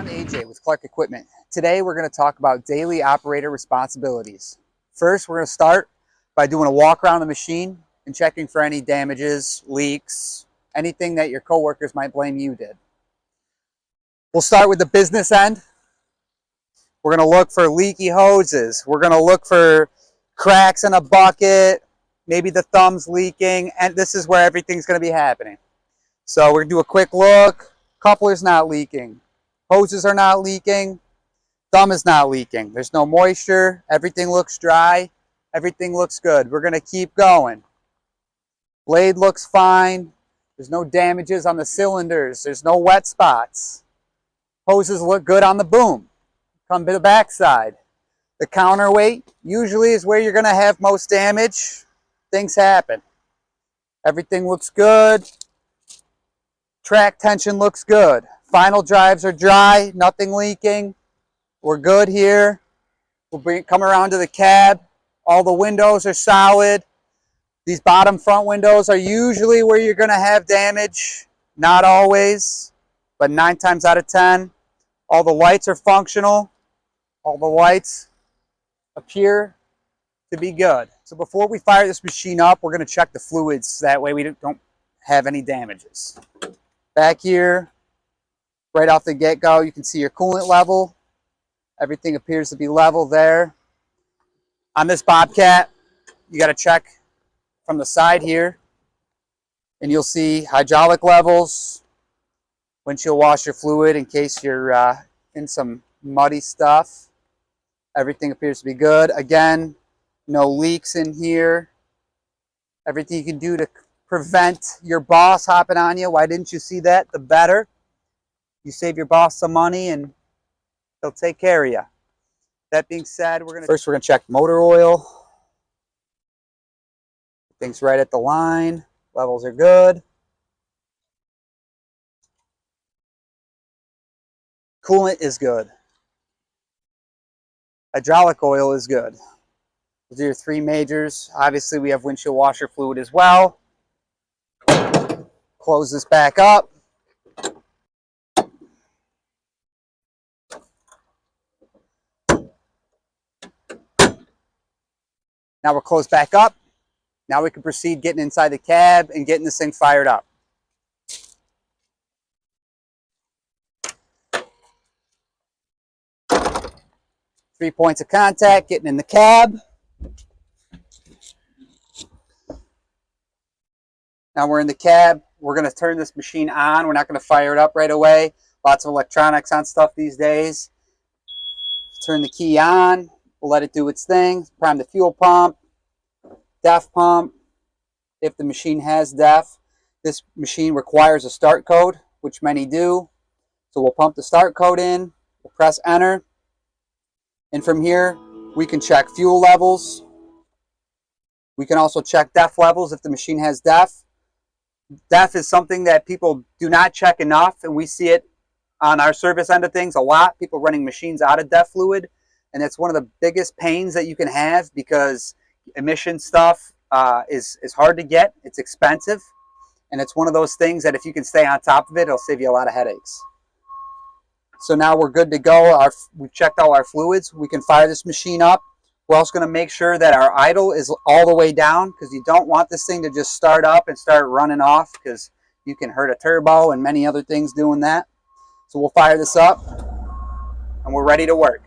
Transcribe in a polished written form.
I'm AJ with Clark Equipment. Today we're going to talk about daily operator responsibilities. First, we're going to start by doing a walk around the machine and checking for any damages, leaks, anything that your coworkers might blame you did. We'll start with the business end. We're going to look for leaky hoses. We're going to look for cracks in a bucket, maybe the thumb's leaking, and this is where everything's going to be happening. So we're going to do a quick look. Coupler's not leaking. Hoses are not leaking. Thumb is not leaking. There's no moisture. Everything looks dry. Everything looks good. We're going to keep going. Blade looks fine. There's no damages on the cylinders. There's no wet spots. Hoses look good on the boom. Come to the backside. The counterweight usually is where you're going to have most damage. Things happen. Everything looks good. Track tension looks good. Final drives are dry, nothing leaking. We're good here. We'll come around to the cab. All the windows are solid. These bottom front windows are usually where you're going to have damage. Not always, but 9 times out of 10. All the lights are functional. All the lights appear to be good. So before we fire this machine up, we're going to check the fluids. That way we don't have any damages. Back here, right off the get-go, you can see your coolant level. Everything appears to be level there. On this Bobcat, you got to check from the side here, and you'll see hydraulic levels, windshield washer fluid in case you're in some muddy stuff. Everything appears to be good. Again, no leaks in here. Everything you can do to prevent your boss hopping on you. Why didn't you see that? The better. You save your boss some money and he'll take care of you. That being said, first we're gonna check motor oil. Things right at the line. Levels are good. Coolant is good. Hydraulic oil is good. Those are your 3 majors. Obviously we have windshield washer fluid as well. Close this back up. Now we're closed back up. Now we can proceed getting inside the cab and getting this thing fired up. Three points of contact, getting in the cab. Now we're in the cab. We're going to turn this machine on. We're not going to fire it up right away. Lots of electronics on stuff these days. Turn the key on. We'll let it do its thing. Prime the fuel pump. DEF pump. If the machine has DEF, this machine requires a start code, which many do. So we'll pump the start code in. We'll press enter. And from here, we can check fuel levels. We can also check DEF levels if the machine has DEF. DEF is something that people do not check enough, and we see it on our service end of things a lot. People running machines out of DEF fluid, and it's one of the biggest pains that you can have because emission stuff is hard to get. It's expensive, and it's one of those things that if you can stay on top of it, it'll save you a lot of headaches. So now we're good to go. We've checked all our fluids. We can fire this machine up. We're also going to make sure that our idle is all the way down because you don't want this thing to just start up and start running off because you can hurt a turbo and many other things doing that. So we'll fire this up and we're ready to work.